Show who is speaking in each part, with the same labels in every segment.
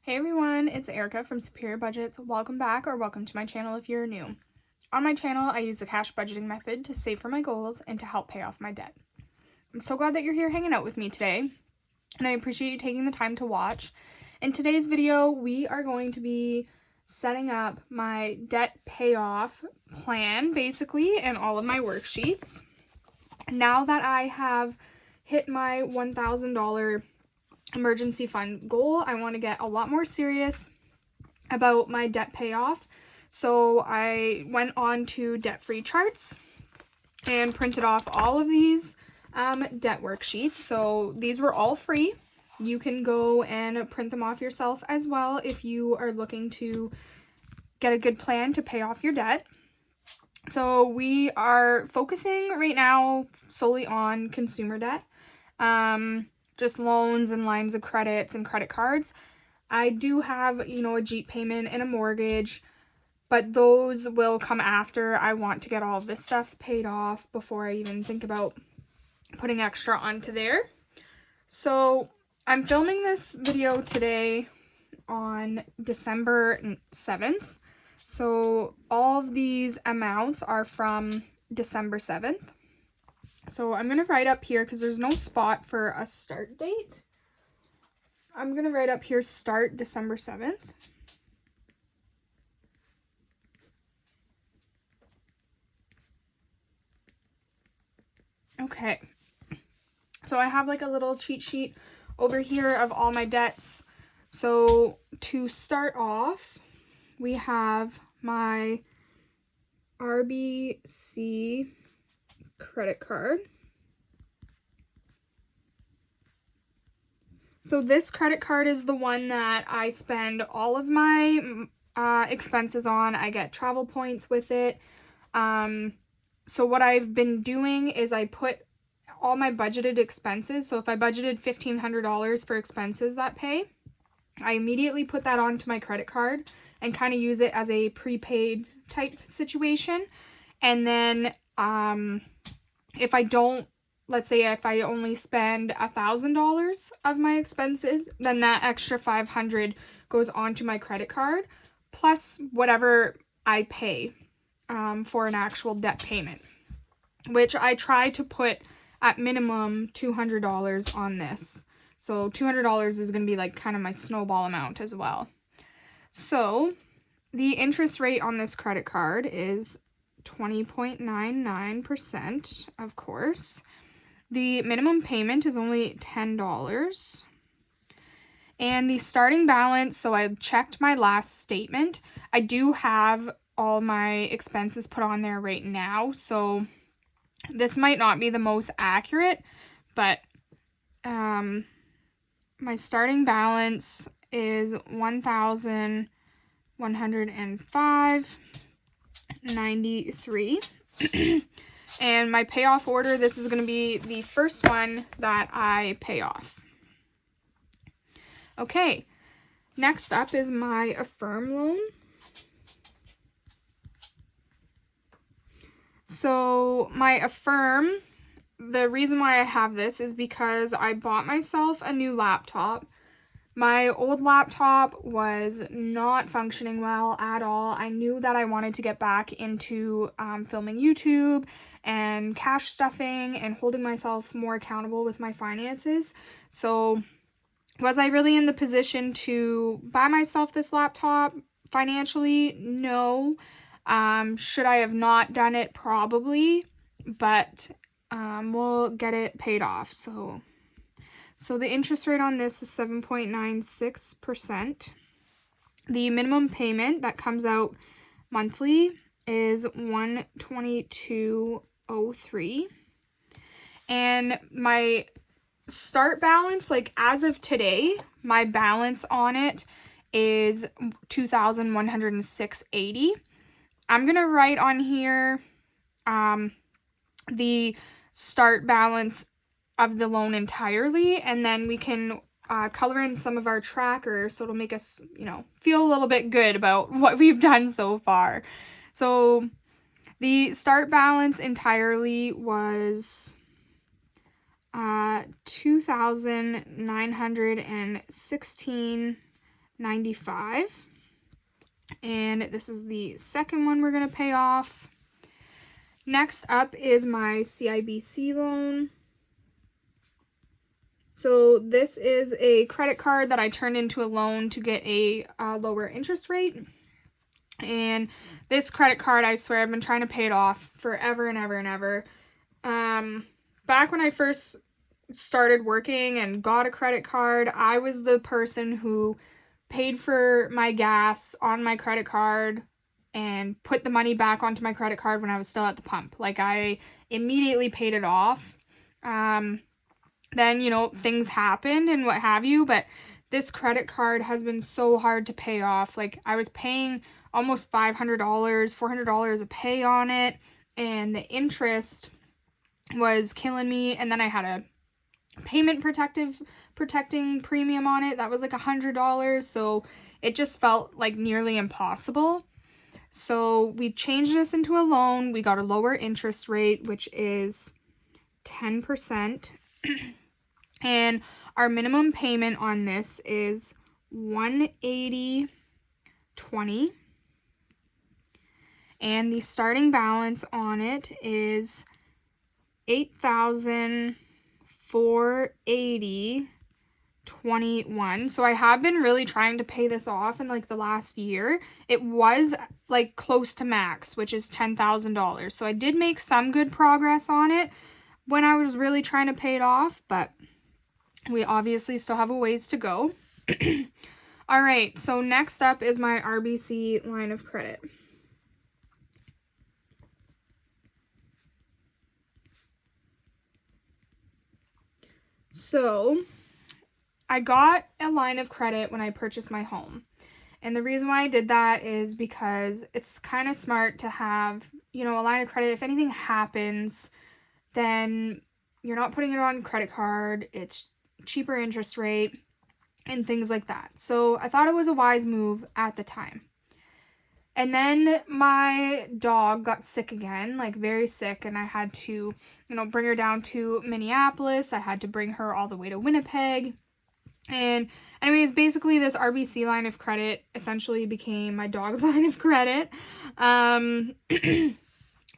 Speaker 1: Hey everyone, it's Erica from Superior Budgets. Welcome back or welcome to my channel if you're new. On my channel, I use the cash budgeting method to save for my goals and to help pay off my debt. I'm so glad that you're here hanging out with me today, and I appreciate you taking the time to watch. In today's video, we are going to be setting up my debt payoff plan, basically, and all of my worksheets. Now that I have hit my $1,000 emergency fund goal, I want to get a lot more serious about my debt payoff. So I went on to debt-free charts and printed off all of these debt worksheets. So these were all free. You can go and print them off yourself as well if you are looking to get a good plan to pay off your debt. So we are focusing right now solely on consumer debt. Just loans and lines of credits and credit cards. I do have, a Jeep payment and a mortgage, but those will come after. I want to get all of this stuff paid off before I even think about putting extra onto there. So I'm filming this video today on December 7th. So all of these amounts are from December 7th. So I'm going to write up here, because there's no spot for a start date. I'm going to write up here, start December 7th. Okay. So I have like a little cheat sheet over here of all my debts. So to start off, we have my RBC credit card. So this credit card is the one that I spend all of my expenses on. I get travel points with it. So what I've been doing is I put all my budgeted expenses. So if I budgeted $1,500 for expenses that pay, I immediately put that onto my credit card and kind of use it as a prepaid type situation. And then if I don't, let's say if I only spend $1,000 of my expenses, then that extra $500 goes onto my credit card, plus whatever I pay for an actual debt payment, which I try to put at minimum $200 on this. So $200 is going to be like kind of my snowball amount as well. So the interest rate on this credit card is 20.99%, of course. The minimum payment is only $10. And the starting balance, so I checked my last statement. I do have all my expenses put on there right now, so this might not be the most accurate, but my starting balance is $1,105.93. And my payoff order, this is going to be the first one that I pay off. Okay, next up is my Affirm loan. So my Affirm, the reason why I have this is because I bought myself a new laptop. My old laptop was not functioning well at all. I knew that I wanted to get back into filming YouTube and cash stuffing and holding myself more accountable with my finances. So was I really in the position to buy myself this laptop financially? No. Should I have not done it? Probably, but we'll get it paid off. So the interest rate on this is 7.96%. The minimum payment that comes out monthly is $122.03. And my start balance, like as of today, my balance on it is $2,106.80. I'm going to write on here the start balance of the loan entirely, and then we can color in some of our trackers so it'll make us, feel a little bit good about what we've done so far. So the start balance entirely was $2,916 $1,295. And this is the second one we're going to pay off. Next up is my CIBC loan. So this is a credit card that I turned into a loan to get a lower interest rate. And this credit card, I swear, I've been trying to pay it off forever and ever and ever. Back when I first started working and got a credit card, I was the person who paid for my gas on my credit card and put the money back onto my credit card when I was still at the pump. Like, I immediately paid it off. Then, you know, things happened and what have you, but this credit card has been so hard to pay off. Like, I was paying almost $500, $400 a pay on it, and the interest was killing me. And then I had a payment protecting premium on it that was like $100, so it just felt like nearly impossible. So we changed this into a loan. We got a lower interest rate, which is 10%. And our minimum payment on this is $180.20. And the starting balance on it is $8,480.21. So I have been really trying to pay this off in like the last year. It was like close to max, which is $10,000. So I did make some good progress on it when I was really trying to pay it off, but we obviously still have a ways to go. All right, so next up is my RBC line of credit. So I got a line of credit when I purchased my home. And the reason why I did that is because it's kind of smart to have, you know, a line of credit. If anything happens, then you're not putting it on credit card. It's cheaper interest rate and things like that. So I thought it was a wise move at the time. And then my dog got sick again, like very sick, and I had to, you know, bring her down to Minneapolis. I had to bring her all the way to Winnipeg. And anyways, basically this RBC line of credit essentially became my dog's line of credit.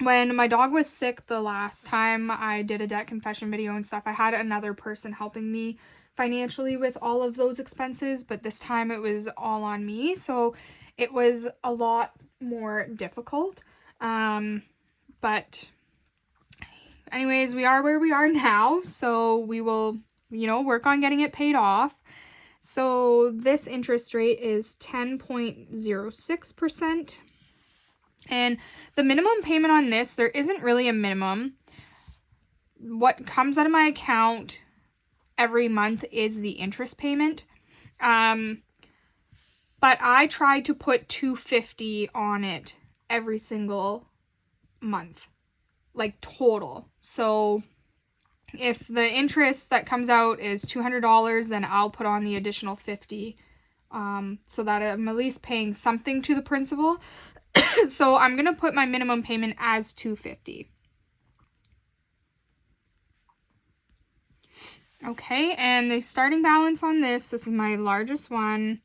Speaker 1: When my dog was sick the last time I did a debt confession video and stuff, I had another person helping me financially with all of those expenses, but this time it was all on me. So it was a lot more difficult. But anyways, we are where we are now. So we will, you know, work on getting it paid off. So this interest rate is 10.06%. And the minimum payment on this, there isn't really a minimum. What comes out of my account every month is the interest payment. But I try to put $250 on it every single month, like total. So if the interest that comes out is $200, then I'll put on the additional $50, so that I'm at least paying something to the principal. So I'm going to put my minimum payment as $250. Okay, and the starting balance on this is my largest one,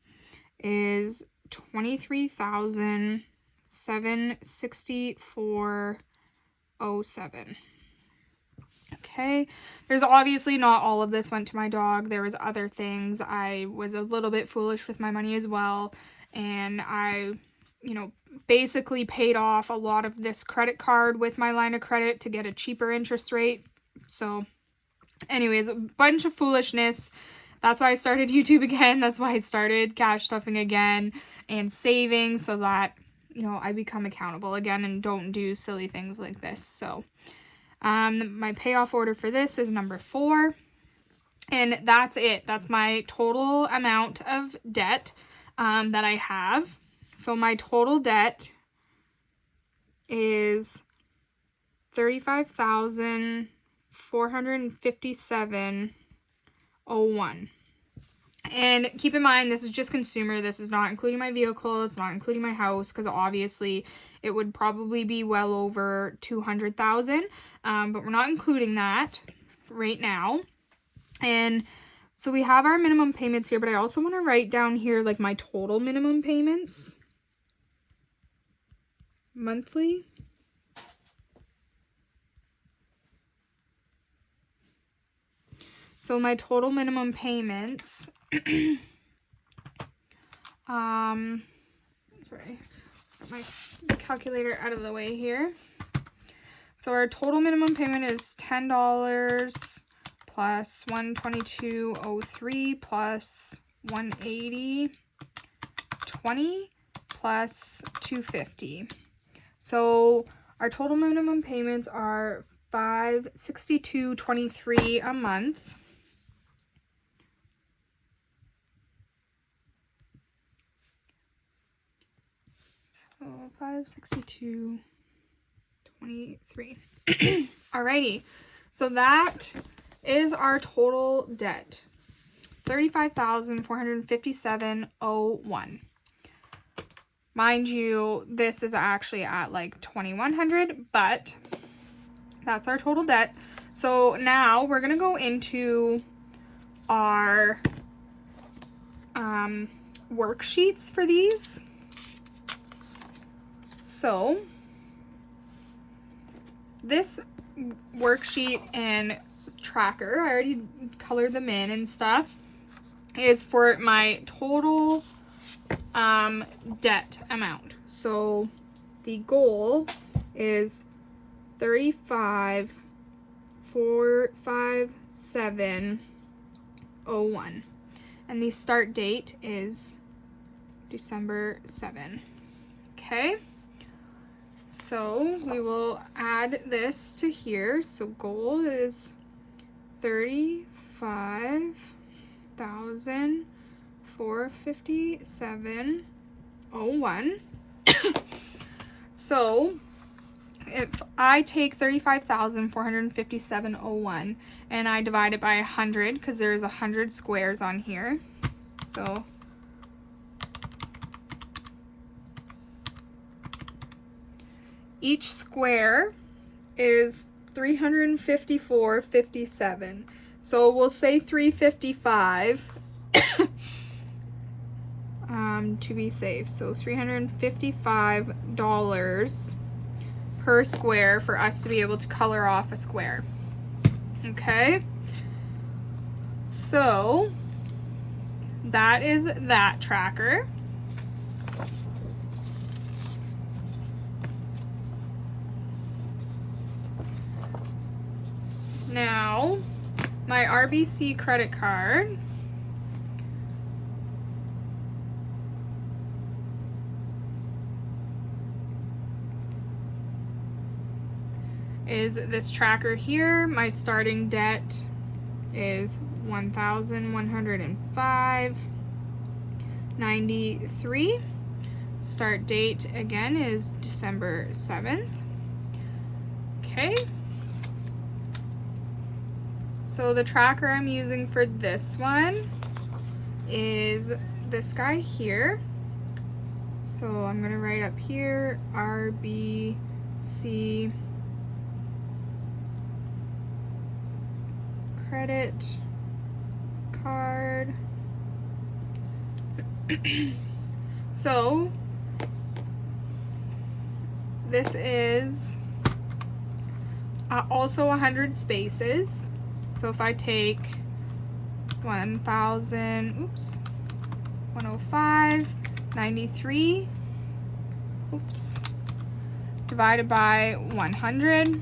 Speaker 1: is $23,764.07. Okay, there's obviously not all of this went to my dog. There was other things. I was a little bit foolish with my money as well, and I, you know, basically paid off a lot of this credit card with my line of credit to get a cheaper interest rate. So anyways, a bunch of foolishness. That's why I started YouTube again. That's why I started cash stuffing again and saving, so that, you know, I become accountable again and don't do silly things like this. So my payoff order for this is number 4. And that's it. That's my total amount of debt that I have. So my total debt is $35,457.01. And keep in mind, this is just consumer. This is not including my vehicle. It's not including my house, because obviously it would probably be well over $200,000. But we're not including that right now. And So we have our minimum payments here, but I also want to write down here like my total minimum payments monthly. So my total minimum payments, sorry, get my calculator out of the way here. So our total minimum payment is $10 plus $122.03 plus $180.20 plus $250. So our total minimum payments are $562.23 a month. So $562.23. Alrighty. So that is our total debt. $35,457.01. Mind you, this is actually at like $2,100, but that's our total debt. So now we're going to go into our worksheets for these. So this worksheet and tracker, I already colored them in and stuff, is for my total debt amount. So the goal is $35,457.01, and the start date is December 7. Okay, so we will add this to here. So goal is $35,457.01. So if I take 35,457.01 and I divide it by 100, because there's 100 squares on here, so each square is 354.57. So we'll say 355 to be safe. So $355 per square for us to be able to color off a square. Okay, so that is that tracker. Now, my RBC credit card is this tracker here. My starting debt is $1,105.93. Start date again is December 7th. Okay. So the tracker I'm using for this one is this guy here. So I'm going to write up here RBC credit card. So this is also 100 spaces. So if I take 105.93, divided by 100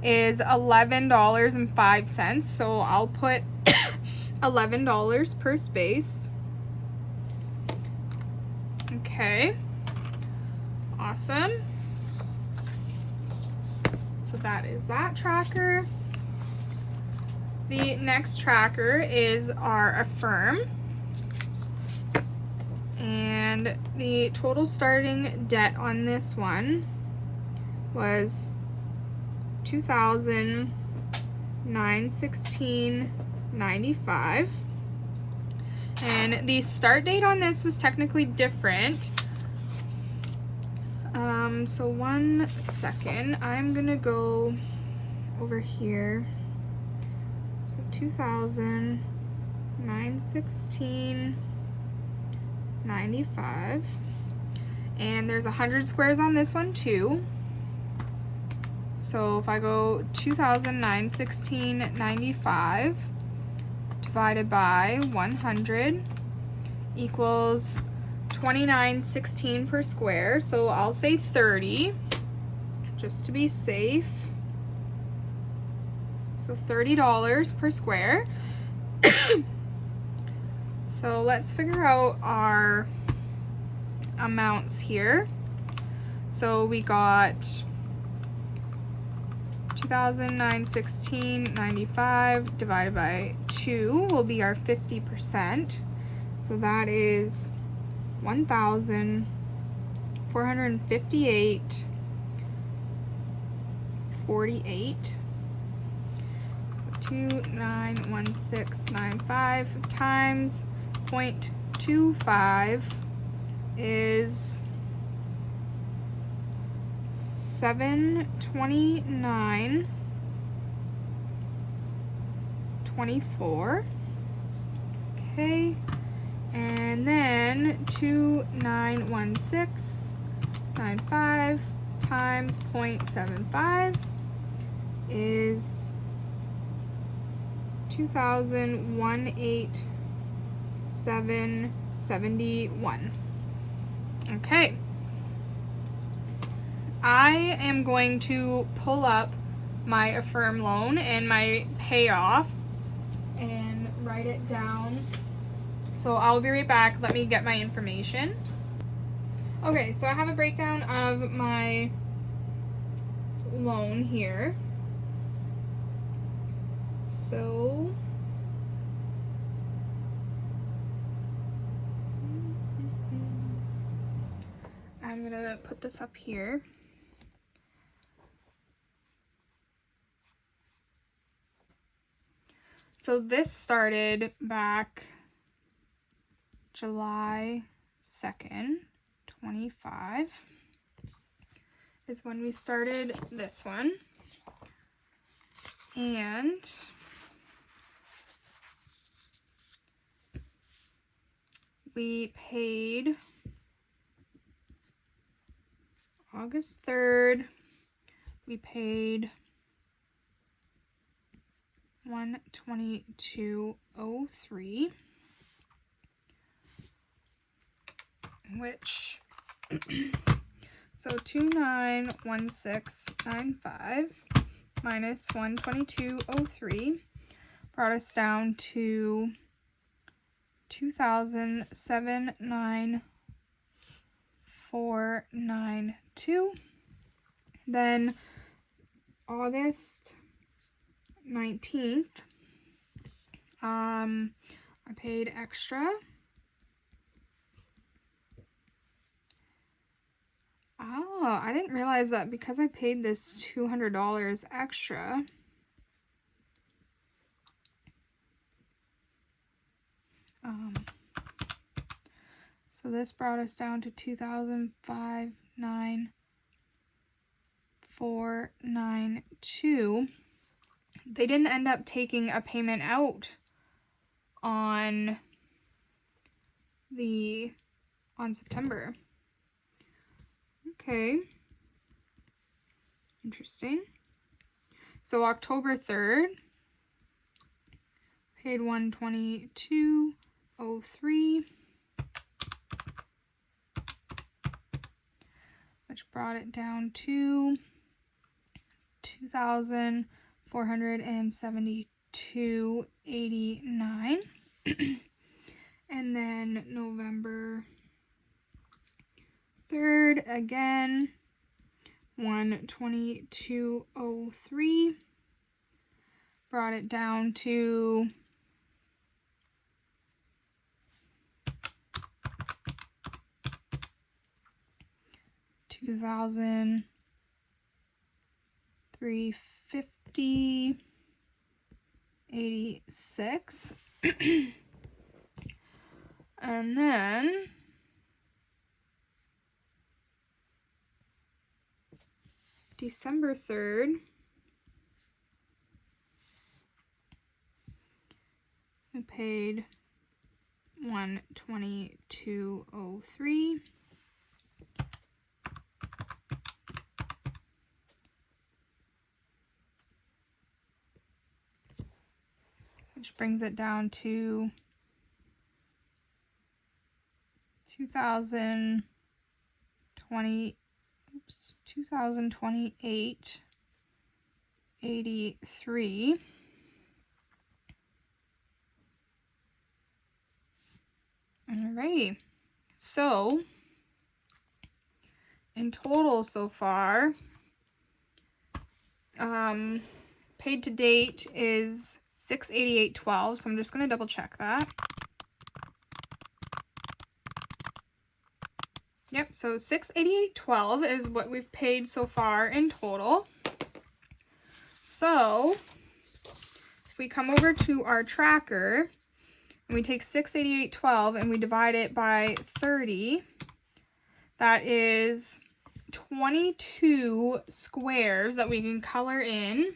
Speaker 1: is $11.05. So I'll put $11 per space. Okay, awesome. So that is that tracker. The next tracker is our Affirm, and the total starting debt on this one was $2,916.95, and the start date on this was technically different. So 1 second, I'm gonna go over here. So 2000 916.95. And there's 100 squares on this one too. So if I go 2,916.95 divided by 100 equals 29.16 per square. So I'll say 30 just to be safe. So $30 per square. So let's figure out our amounts here. So we got 2,916.95 divided by 2 will be our 50%. So that is 1,458.48. So 2,916.95 times 0.25 is 729.24. Okay, and then 2,916.95 times 0.75 is 2,187.71. Okay. I am going to pull up my Affirm loan and my payoff and write it down. So I'll be right back. Let me get my information. Okay, so I have a breakdown of my loan here. So I'm gonna put this up here. So this started back July 2nd, 25 is when we started this one. And we paid August 3rd. We paid $122.03, which so 2,916.95 minus 122.03 brought us down to 2,079,492. Then August 19th, I paid extra. Oh, I didn't realize that because I paid this $200 extra. So this brought us down to 2,005,992. They didn't end up taking a payment out on September. Okay. Interesting. So October 3rd, paid $122.03, which brought it down to 2,472.89. And then November 3rd, again, $122.03, brought it down to 2,350.86. And then December 3rd, we paid 122.03. Which brings it down to 2028.83. Alrighty, so in total so far, paid to date is $688.12, so I'm just going to double check that. Yep, so $688.12 is what we've paid so far in total. So if we come over to our tracker and we take $688.12 and we divide it by 30, that is 22 squares that we can color in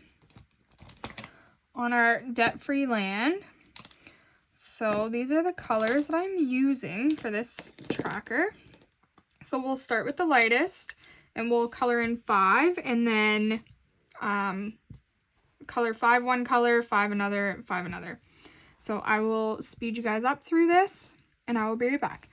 Speaker 1: on our debt-free land. So these are the colors that I'm using for this tracker. So we'll start with the lightest and we'll color in 5, and then color 5 one color, 5 another, 5 another. So I will speed you guys up through this and I will be right back.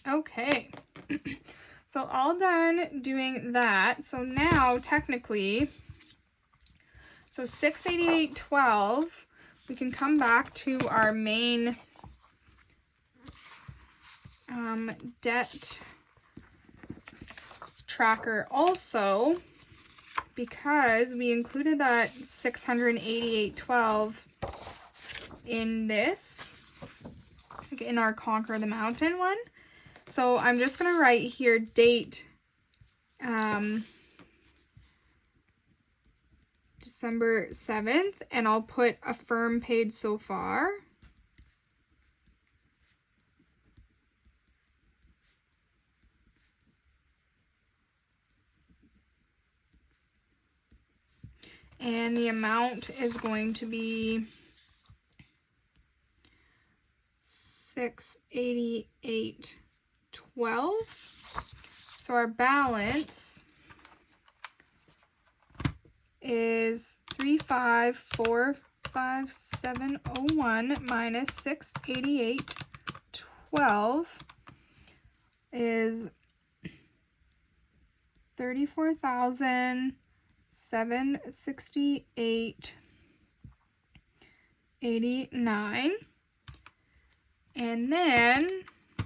Speaker 1: Okay, so all done doing that. So now technically, so $688.12, we can come back to our main debt tracker also, because we included that $688.12 in this, like in our Conquer the Mountain one. So I'm just going to write here date December 7th, and I'll put Affirm paid so far. And the amount is going to be $688.12. So our balance is 3545701 minus 688.12 is 34,768.89, and then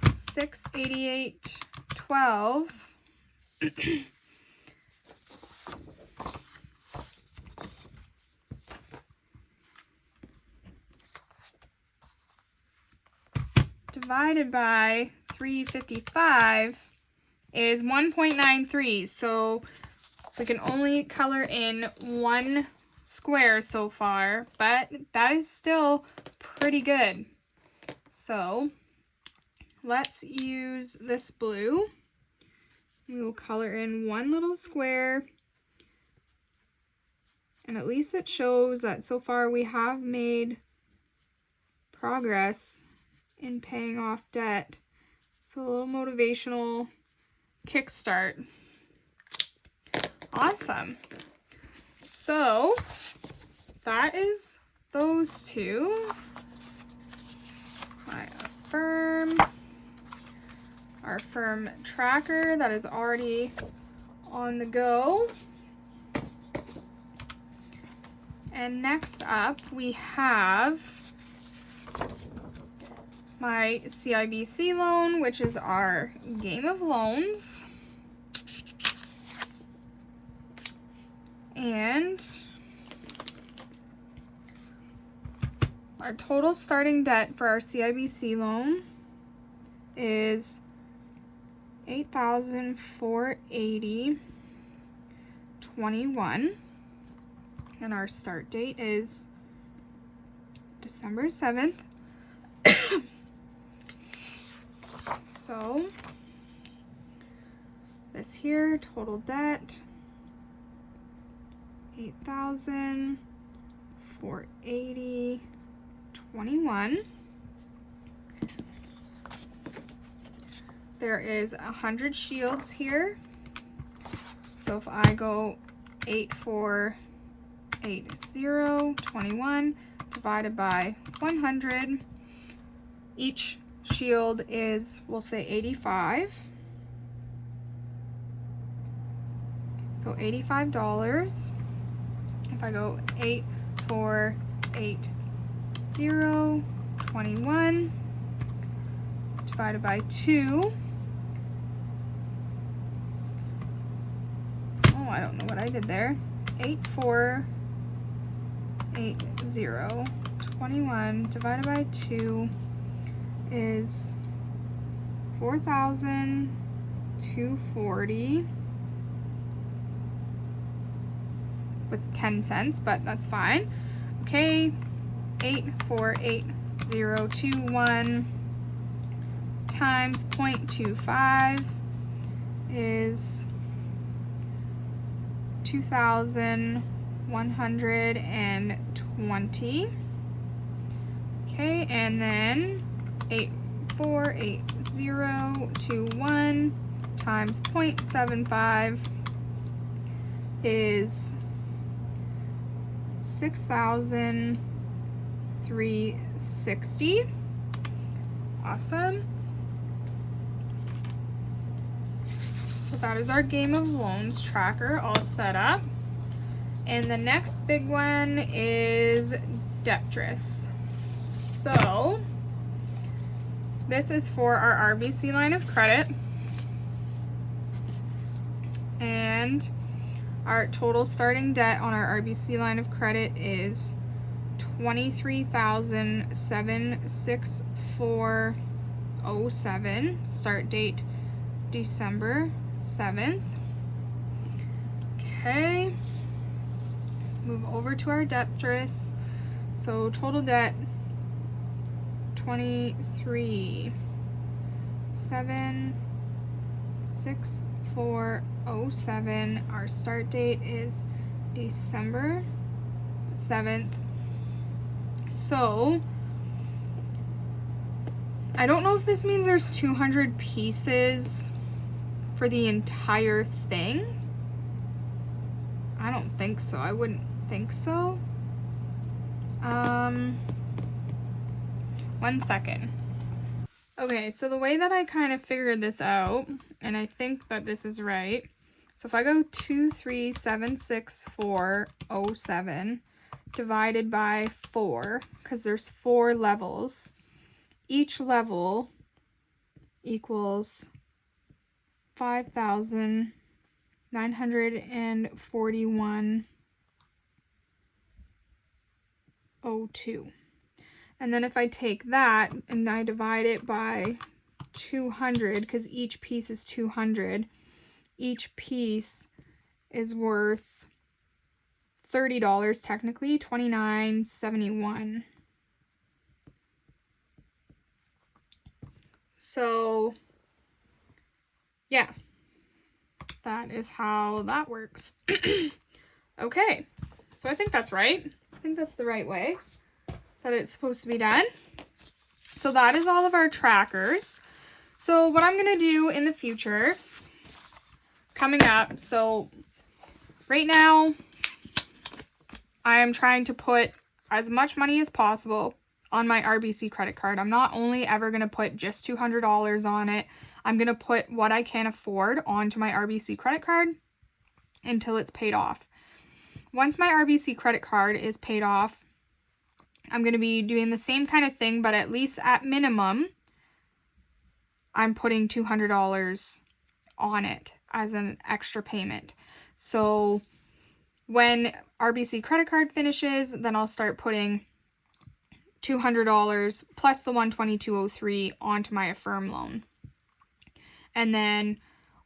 Speaker 1: 688.12 divided by 355 is 1.93. So we can only color in 1 square so far, but that is still pretty good. So let's use this blue. We will color in 1 little square, and at least it shows that so far we have made progress in paying off debt. It's a little motivational kickstart. Awesome. So that is those two. My Affirm, our Affirm tracker that is already on the go. And next up we have my CIBC loan, which is our game of loans. And our total starting debt for our CIBC loan is $8,480.21, and our start date is December 7th. So this here, total debt, $8,480.21. There is 100 shields here. So if I go 8,480.21 divided by 100, each shield is, we'll say 85. So $85. If I go 8,480.21 divided by 2. Oh, I don't know what I did there. 8,480.21 divided by 2 is 4,240 with 10 cents, but that's fine. Okay, 8,480.21 times 0.25 is 2,120. Okay, and then 8,480.21 times 0.75 is 6,360. Awesome. So that is our game of loans tracker all set up. And the next big one is debtress. So this is for our RBC line of credit. And our total starting debt on our RBC line of credit is $23,764.07. Start date December 7th. Okay. Let's move over to our debtress. So total debt $23,764.07. Our start date is December 7th. So I don't know if this means there's 200 pieces for the entire thing. I don't think so. I wouldn't think so. 1 second. Okay, so the way that I kind of figured this out, and I think that this is right. So if I go 23,764.07 divided by 4, because there's 4 levels, each level equals 5,941.02. And then if I take that and I divide it by 200, because each piece is 200, each piece is worth $30 technically, $29.71. So yeah, that is how that works. Okay, so I think that's right. I think that's the right way that it's supposed to be done. So that is all of our trackers. So what I'm going to do in the future, coming up, so right now I am trying to put as much money as possible on my RBC credit card. I'm not only ever going to put just $200 on it. I'm going to put what I can afford onto my RBC credit card until it's paid off. Once my RBC credit card is paid off, I'm going to be doing the same kind of thing, but at least at minimum, I'm putting $200 on it as an extra payment. So when RBC credit card finishes, then I'll start putting $200 plus the $122.03 onto my Affirm loan. And then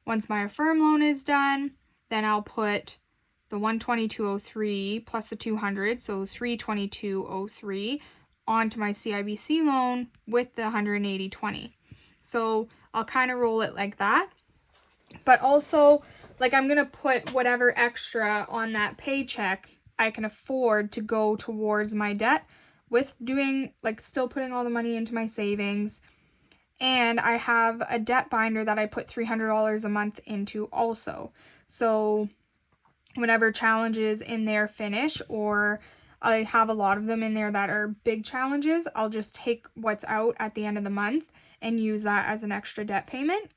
Speaker 1: once my Affirm loan is done, then I'll put the $122.03 plus the $200, so $322.03 onto my CIBC loan with the $180.20. So I'll kind of roll it like that. But also, like, I'm going to put whatever extra on that paycheck I can afford to go towards my debt with doing, like, still putting all the money into my savings. And I have a debt binder that I put $300 a month into also. So whenever challenges in there finish, or I have a lot of them in there that are big challenges, I'll just take what's out at the end of the month and use that as an extra debt payment.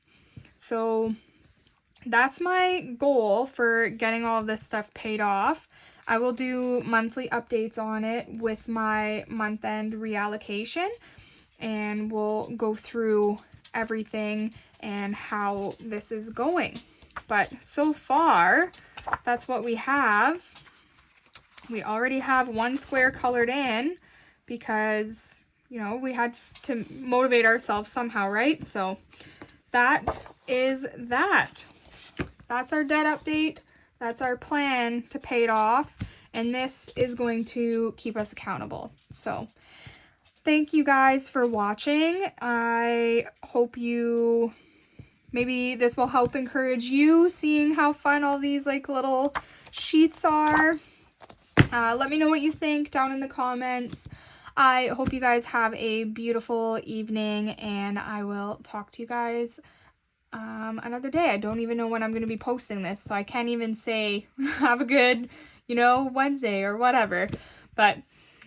Speaker 1: So that's my goal for getting all of this stuff paid off. I will do monthly updates on it with my month-end reallocation, and we'll go through everything and how this is going. But so far, that's what we have. We already have one square colored in because, you know, we had to motivate ourselves somehow, right? So that is that. That's our debt update. That's our plan to pay it off. And this is going to keep us accountable. So thank you guys for watching. I hope maybe this will help encourage you, seeing how fun all these like little sheets are. Let me know what you think down in the comments. I hope you guys have a beautiful evening, and I will talk to you guys another day. I don't even know when I'm going to be posting this, so I can't even say have a good, Wednesday or whatever. But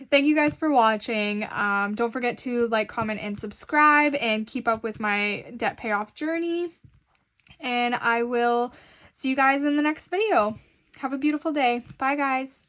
Speaker 1: thank you guys for watching. Don't forget to like, comment, and subscribe, and keep up with my debt payoff journey. And I will see you guys in the next video. Have a beautiful day. Bye, guys.